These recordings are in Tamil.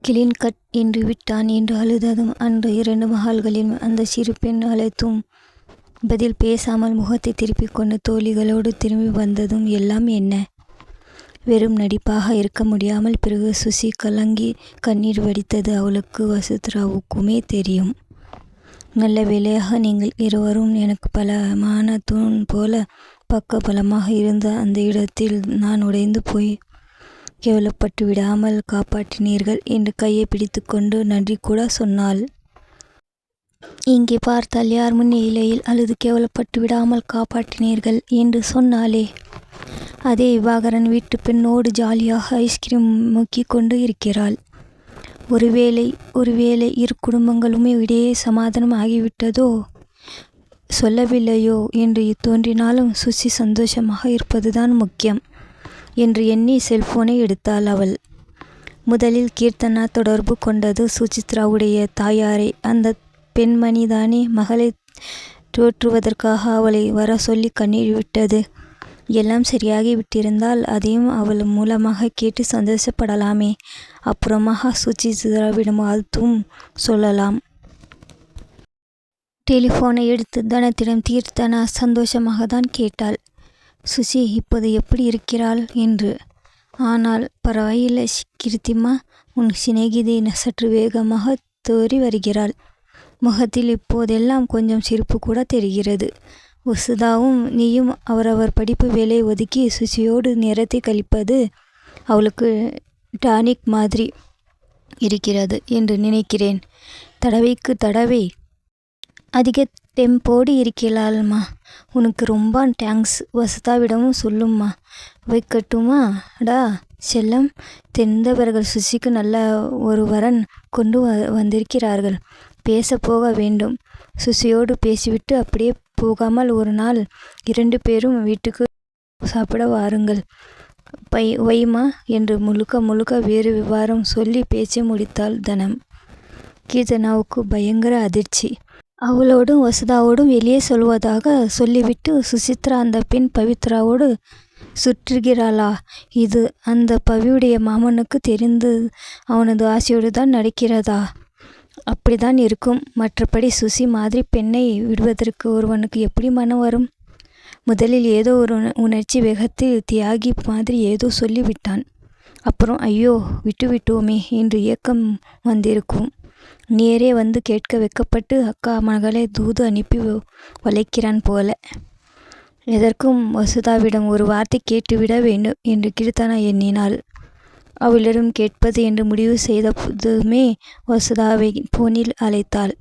கிளீன் கட் என்று விட்டான் என்று அழுததும் அன்று 2 மகால்களிலும் அந்த சிறு பெண் அழைத்தும் பதில் பேசாமல் முகத்தை திருப்பிக் கொண்டு தோழிகளோடு திரும்பி வந்ததும் எல்லாம் என்ன வெறும் நடிப்பாக இருக்க முடியாமல் பிறகு சுசி கலங்கி கண்ணீர் வடித்தது அவளுக்கு வசுந்தராவுக்குமே தெரியும். நல்ல வேளையாக நீங்கள் இருவரும் எனக்கு பலமான தூண் போல பக்க பலமாக இருந்த அந்த இடத்தில் நான் உடைந்து போய் கேவலப்பட்டு விடாமல் காப்பாற்றினீர்கள் என்று கையை பிடித்துக்கொண்டு நன்றி கூட சொன்னாள். இங்கே பார்த்தால் யார் முன்னிலையில் அழுது கேவலப்பட்டு விடாமல் காப்பாற்றினீர்கள் என்று சொன்னாலே அதே விவாகரன் வீட்டு பெண்ணோடு ஜாலியாக ஐஸ்கிரீம் முக்கிக் கொண்டு இருக்கிறாள். ஒருவேளை இரு குடும்பங்களுமே இடையே சமாதானம் ஆகிவிட்டதோ சொல்லவில்லையோ என்று தோன்றினாலும் சுசி சந்தோஷமாக இருப்பதுதான் முக்கியம் என்று எண்ணி செல்போனை எடுத்தாள் அவள். முதலில் கீர்த்தனா தொடர்பு கொண்டது சுசித்ராவுடைய தாயாரை. அந்த பெண்மணிதானே மகளை தோற்றுவதற்காக அவளை வர சொல்லி கண்ணீர் விட்டது. எல்லாம் சரியாகி விட்டிருந்தால் அதையும் அவள் மூலமாக கேட்டு சந்தோஷப்படலாமே. அப்புறமாக சுசித்ராவிடம் வாழ்த்தும் சொல்லலாம். டெலிஃபோனை எடுத்து தனத்திடம் கீர்த்தனா சந்தோஷமாக தான் கேட்டாள். சுசி இப்போது எப்படி இருக்கிறாள் என்று. ஆனால் பரவாயில்லை கீர்த்திமா, உன் சிநேகிதி சற்று வேகமாக தோறி வருகிறாள். முகத்தில் இப்போதெல்லாம் கொஞ்சம் சிரிப்பு கூட தெரிகிறது. வசுதாவும் நீயும் அவரவர் படிப்பு வேலையை ஒதுக்கி சுசியோடு நேரத்தை கழிப்பது அவளுக்கு டானிக் மாதிரி இருக்கிறது என்று நினைக்கிறேன். தடவைக்கு தடவை அதிக டெம்போடு இருக்கிறாள்மா. உனக்கு ரொம்ப தேங்க்ஸ். வசுதாவிடமும் சொல்லும்மா. வைக்கட்டுமா டா செல்லம். தெரிந்தவர்கள் சுசிக்கு நல்ல ஒரு வரன் கொண்டு வந்திருக்கிறார்கள். பேச போக வேண்டும். சுசியோடு பேசிவிட்டு அப்படியே போகாமல் ஒரு நாள் 2 பேரும் வீட்டுக்கு சாப்பிட வாருங்கள். வைமா என்று முழுக்க வேறு விவரம் சொல்லி பேச்சை முடித்தாள் தனம். கீர்த்தனாவுக்கு பயங்கர அதிர்ச்சி. அவளோடும் வசுதாவோடும் வெளியே சொல்வதாக சொல்லிவிட்டு சுசித்ரா அந்த பெண் பவித்ராவோடு சுற்றுகிறாளா? இது அந்த பவியுடைய மாமனுக்கு தெரிந்து அவனது ஆசையோடு தான் நடக்கிறதா? அப்படிதான் இருக்கும். மற்றபடி சுசி மாதிரி பெண்ணை விடுவதற்கு ஒருவனுக்கு எப்படி மனம் வரும்? முதலில் ஏதோ ஒரு உணர்ச்சி வேகத்தில் தியாகி மாதிரி ஏதோ சொல்லிவிட்டான். அப்புறம் ஐயோ விட்டுவிட்டோமே என்று ஏக்கம் வந்திருக்கும். நேரே வந்து கேட்க வைக்கப்பட்டு அக்கா மகளை தூது அனுப்பி வளைக்கிறான் போல. எதற்கும் வசுதாவிடம் ஒரு வார்த்தை கேட்டுவிட வேண்டும் என்று கீர்த்தனா எண்ணினாள். அவளிடம் கேட்பது என்று முடிவு செய்ததுமே வசுதாவை போனில் அழைத்தாள்.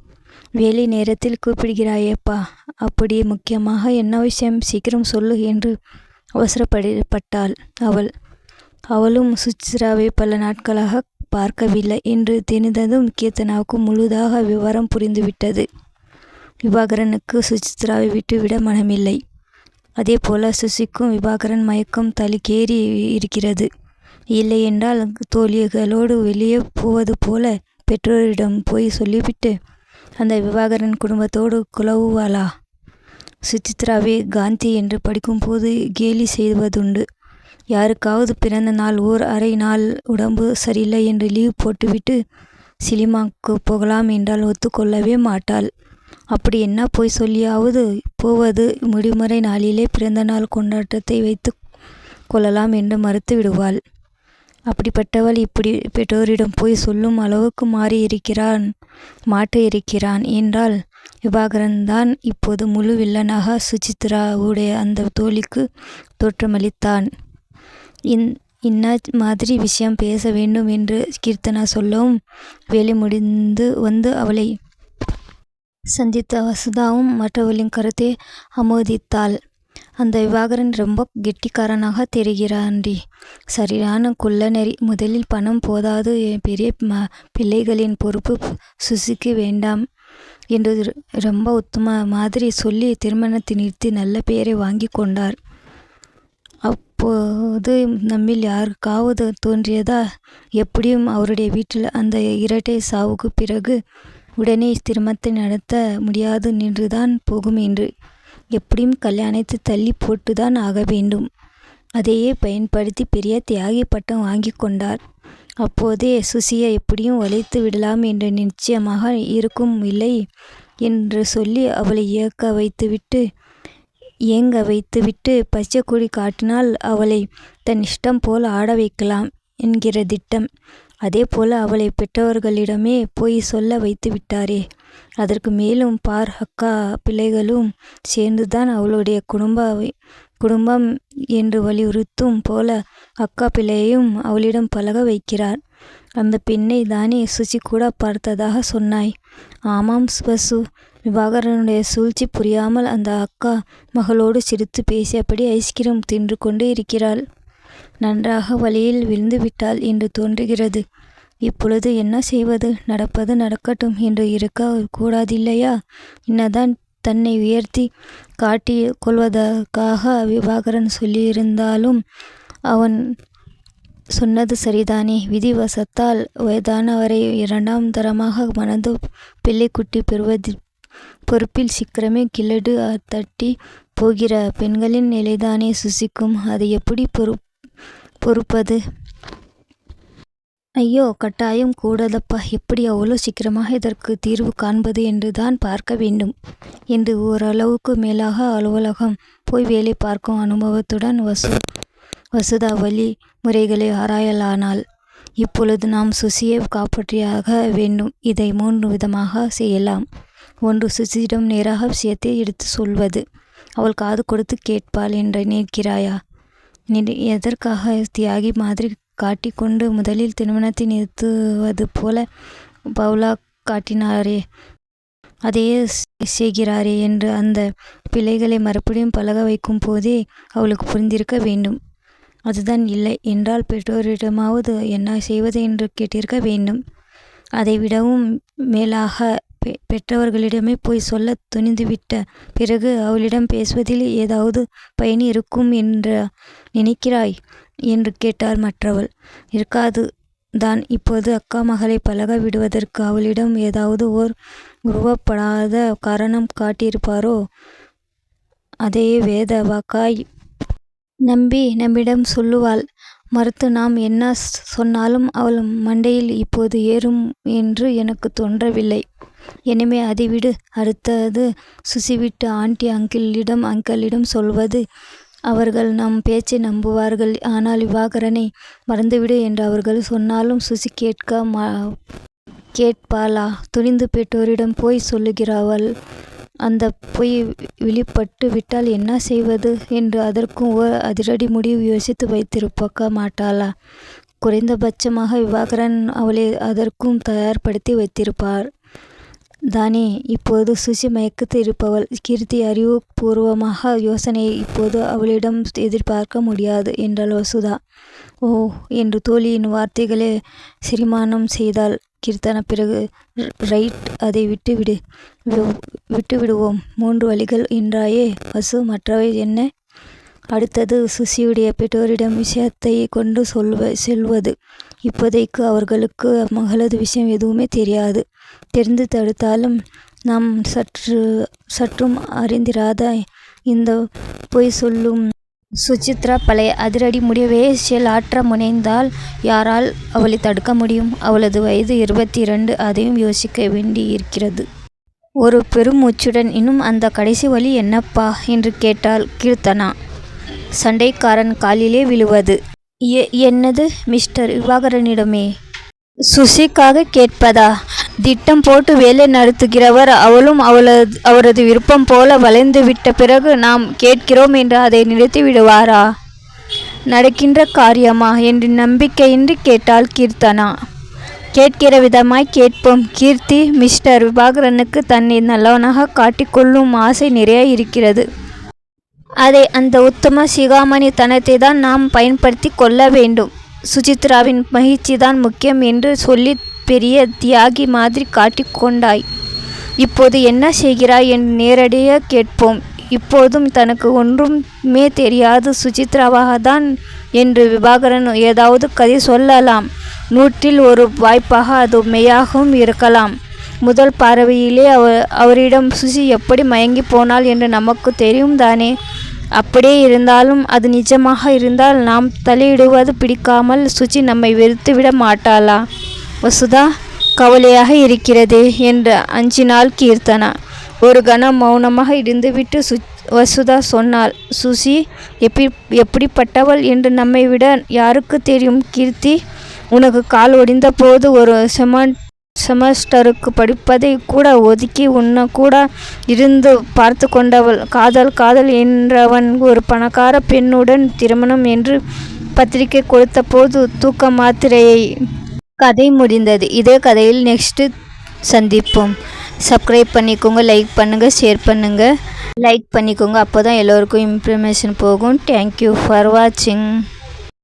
வேலை நேரத்தில் கூப்பிடுகிறாயேப்பா, அப்படி முக்கியமாக என்ன விஷயம்? சீக்கிரம் சொல்லு என்று அவசரப்பட்டாள் அவள். அவளும் சுசித்ராவை பல நாட்களாக பார்க்கவில்லை என்று தெரிந்ததும் கீர்த்தனாவுக்கு முழுதாக விவரம் புரிந்துவிட்டது. விவாகரனுக்கு சுசித்ராவை விட்டுவிட மனமில்லை. அதே போல சுசிக்கும் விவாகரன் மயக்கம் தலைக்கேறி இருக்கிறது. இல்லை என்றால் தோழிகளோடு வெளியே போவது போல பெற்றோரிடம் போய் சொல்லிவிட்டு அந்த விவாகரன் குடும்பத்தோடு குழவுவாளா? சுசித்ராவை காந்தி என்று படிக்கும்போது கேலி செய்வதுண்டு. யாருக்காவது பிறந்த நாள் ஓர் அரை நாள் உடம்பு சரியில்லை என்று லீவ் போட்டுவிட்டு சினிமாவுக்கு போகலாம் என்றால் ஒத்துக்கொள்ளவே மாட்டாள். அப்படி என்ன போய் சொல்லியாவது போவது? விடுமுறை நாளிலே பிறந்த நாள் கொண்டாட்டத்தை வைத்து கொள்ளலாம் என்று மறுத்து விடுவாள். அப்படிப்பட்டவள் இப்படி பெற்றோரிடம் போய் சொல்லும் அளவுக்கு மாற்ற இருக்கிறான் என்றால் விவாகரன் தான் இப்போது முழு வில்லனாக சுசித்ராவுடைய அந்த தோழிக்கு தோற்றமளித்தான். இன்ன மாதிரி விஷயம் பேச வேண்டும் என்று கீர்த்தனா சொல்லவும் வேலை முடிந்து வந்து அவளை சந்தித்த வசுதாவும் மற்றவர்களின் கருத்தை ஆமோதித்தாள். அந்த விவாகரன் ரொம்ப கெட்டிக்காரனாக தெரிகிறான்டி. சரியான குள்ளநெறி. முதலில் பணம் போதாது, பெரிய பிள்ளைகளின் பொறுப்பு சுசிக்கு வேண்டாம் என்று ரொம்ப உத்தம மாதிரி சொல்லி திருமணத்தை நிறுத்தி நல்ல பெயரை வாங்கி கொண்டார். அப்போது நம்மில் யாருக்காவது தோன்றியதா எப்படியும் அவருடைய வீட்டில் அந்த இரட்டை சாவுக்கு பிறகு உடனே திருமணத்தை நடத்த முடியாது நின்றுதான் போகும் என்று. எப்படியும் கல்யாணத்தை தள்ளி போட்டுதான் ஆக வேண்டும். அதையே பயன்படுத்தி பெரிய தியாகி பட்டம் வாங்கி கொண்டார். அப்போதே சுசியை எப்படியும் வளைத்து விடலாம் என்று நிச்சயமாக இருக்கும் இல்லை என்று சொல்லி அவளை ஏங்க வைத்துவிட்டு பச்சை கொடி காட்டினால் அவளை தன் இஷ்டம் போல் ஆட வைக்கலாம் என்கிற திட்டம். அதே போல அவளை பெற்றவர்களிடமே போய் சொல்ல வைத்து விட்டாரே. அதற்கு மேலும் பார், அக்கா பிள்ளைகளும் சேர்ந்துதான் அவளுடைய குடும்பம் என்று வலியுறுத்தும் போல அக்கா பிள்ளையையும் அவளிடம் பழக வைக்கிறார். அந்த பெண்ணை தானே சுசி கூட பார்த்ததாக சொன்னாய்? ஆமாம் வசு. விவாகரனுடைய சூழ்ச்சி புரியாமல் அந்த அக்கா மகளோடு சிரித்து பேசியபடி ஐஸ்கிரீம் தின்று கொண்டு இருக்கிறாள். நன்றாக வழியில் விழுந்து விட்டாள் என்று தோன்றுகிறது. இப்பொழுது என்ன செய்வது? நடப்பது நடக்கட்டும் என்று இருக்க கூடாதில்லையா? என்னதான் தன்னை உயர்த்தி காட்டி கொள்வதற்காக விவாகரன் சொல்லியிருந்தாலும் அவன் சொன்னது சரிதானே. விதிவசத்தால் வயதானவரை இரண்டாம் தரமாக மணந்து பிள்ளைக்குட்டி பெறுவது பொறுப்பில் சீக்கிரமே கிழடு தட்டி போகிற பெண்களின் நிலைதானே சுசிக்கும். அதை எப்படி பொறுப்பது? ஐயோ, கட்டாயம் கூடாதப்பா. எப்படி அவ்வளோ சீக்கிரமாக இதற்கு தீர்வு காண்பது என்று தான் பார்க்க வேண்டும் என்று ஓரளவுக்கு மேலாக அலுவலகம் போய் வேலை பார்க்கும் அனுபவத்துடன் வசுதா வழி முறைகளை ஆராயலானாள். இப்பொழுது நாம் சுசியை காப்பாற்றியாக வேண்டும். இதை 3 விதமாக செய்யலாம். 1. சுசியிடம் நேராக விஷயத்தை எடுத்து சொல்வது. அவள் காது கொடுத்து கேட்பாள் என்று நினைக்கிறாயா? எதற்காக தியாகி மாதிரி காட்டிக்கொண்டு முதலில் திருமணத்தை நிறுத்துவது போல பவுலா காட்டினாரே, அதையே செய்கிறாரே என்று அந்த பிள்ளைகளை மறுபடியும் பழக வைக்கும் போதே அவளுக்கு புரிந்திருக்க வேண்டும். அதுதான் இல்லை என்றால் பெற்றோரிடமாவது என்ன செய்வது என்று கேட்டிருக்க வேண்டும். அதை விடவும் மேலாக பெற்றவர்களிடமே போய் சொல்ல துணிந்துவிட்ட பிறகு அவளிடம் பேசுவதில் ஏதாவது பயன் இருக்கும் என்று நினைக்கிறாய் என்று கேட்டாள் மற்றவள். இருக்காது தான். இப்போது அக்கா மகளை பழக விடுவதற்கு அவளிடம் ஏதாவது ஓர் உருவப்படாத காரணம் காட்டியிருப்பாரோ? அதையே வேத வாக்காய் நம்பி நம்மிடம் சொல்லுவாள். மறுத்து நாம் என்ன சொன்னாலும் அவள் மண்டையில் இப்போது ஏறும் என்று எனக்கு தோன்றவில்லை. எனவே அதை விடு. அடுத்தது சுசி விட்டு ஆண்டி அங்கிளிடம் சொல்வது. அவர்கள் நம் பேச்சை நம்புவார்கள். ஆனால் விவாகரனை மறந்துவிடு என்று அவர்கள் சொன்னாலும் சுசி கேட்பாளா? துணிந்து பெற்றோரிடம் போய் சொல்லுகிறவள் அந்த பொய் வெளிப்பட்டு விட்டால் என்ன செய்வது என்று அதற்கும் ஓர் அதிரடி முடிவு யோசித்து வைத்திருப்பக்க மாட்டாளா? குறைந்தபட்சமாக விவாகரன் அவளை அதற்கும் தயார்படுத்தி வைத்திருப்பார் தானே. இப்போது சுசி மயக்கத்து இருப்பவள். கீர்த்தி அறிவுபூர்வமாக யோசனையை இப்போது அவளிடம் எதிர்பார்க்க முடியாது என்றாள் வசுதா. ஓ என்று தோழியின் வார்த்தைகளை செரிமானம் செய்தாள் கீர்த்தனா. பிறகு ரைட், அதை விட்டுவிடுவோம். 3 வழிகள் என்றாயே வசு, மற்றவை என்ன? அடுத்தது சுசியுடைய பெற்றோரிடம் விஷயத்தை கொண்டு செல்வது. இப்போதைக்கு அவர்களுக்கு மகளது விஷயம் எதுவுமே தெரியாது. தெரிந்து தடுத்தாலும் நாம் சற்றும் அறிந்திராத இந்த பொய் சொல்லும் சுசித்ரா பழைய அதிரடி முடிவை செயலாற்ற முனைந்தால் யாரால் அவளை தடுக்க முடியும்? அவளது வயது 22. அதையும் யோசிக்க வேண்டியிருக்கிறது. ஒரு பெருமூச்சுடன், இன்னும் அந்த கடைசி வழி என்னப்பா என்று கேட்டாள் கீர்த்தனா. சண்டைக்காரன் காலிலே விழுவது. என்னது மிஸ்டர் விவாகரனிடமே? சுசிக்காக கேட்பதா? திட்டம் போட்டு வேலை நடத்துகிறவர். அவளும் அவரது விருப்பம் போல வளைந்துவிட்ட பிறகு நாம் கேட்கிறோம் என்று அதை நிறுத்தி விடுவாரா? நடக்கின்ற காரியமா என்று நம்பிக்கையின்றி கேட்டாள் கீர்த்தனா. கேட்கிற விதமாய் கேட்போம் கீர்த்தி. மிஸ்டர் விவாகரனுக்கு தன்னை நல்லவனாக காட்டிக்கொள்ளும் ஆசை நிறைய இருக்கிறது. அதை அந்த உத்தம சிகாமணி தனத்தை தான் நாம் பயன்படுத்தி கொள்ள வேண்டும். சுசித்ராவின் மகிழ்ச்சிதான் முக்கியம் என்று சொல்லி பெரிய தியாகி மாதிரி காட்டிக்கொண்டாய். இப்போது என்ன செய்கிறாய் என்று நேரடியாக கேட்போம். இப்போதும் தனக்கு ஒன்றுமே தெரியாது சுசித்ராவாகத்தான் என்று விவாகரன் ஏதாவது கதை சொல்லலாம். 100ல் 1 வாய்ப்பாக அது மெய்யாகவும் இருக்கலாம். முதல் பார்வையிலே அவரிடம் சுசி எப்படி மயங்கி போனாள் என்று நமக்கு தெரியும் தானே. அப்படியே இருந்தாலும் அது நிஜமாக இருந்தால் நாம் தலையிடுவது பிடிக்காமல் சுச்சி நம்மை வெறுத்துவிட மாட்டாளா? வசுதா கவலையாக இருக்கிறது என்று அஞ்சினாள் கீர்த்தனா. ஒரு கணம் மௌனமாக இருந்துவிட்டு வசுதா சொன்னாள், சுசி எப்படிப்பட்டவள் என்று நம்மை விட யாருக்கு தெரியும் கீர்த்தி? உனக்கு கால் ஒடிந்த போது ஒரு செமஸ்டருக்கு படிப்பதை கூட ஒதுக்கி உன்ன கூட இருந்து பார்த்து கொண்டவள். காதல் என்றவன் ஒரு பணக்கார பெண்ணுடன் திருமணம் என்று பத்திரிகை கொடுத்த போது தூக்க மாத்திரையை. கதை முடிந்தது. இதே கதையில் நெக்ஸ்ட் சந்திப்போம். சப்ஸ்கிரைப் பண்ணிக்கோங்க, லைக் பண்ணுங்கள், ஷேர் பண்ணுங்கள். லைக் பண்ணிக்கோங்க, அப்போ தான் எல்லோருக்கும் இன்ஃபர்மேஷன் போகும். தேங்க்யூ ஃபார் வாட்சிங்.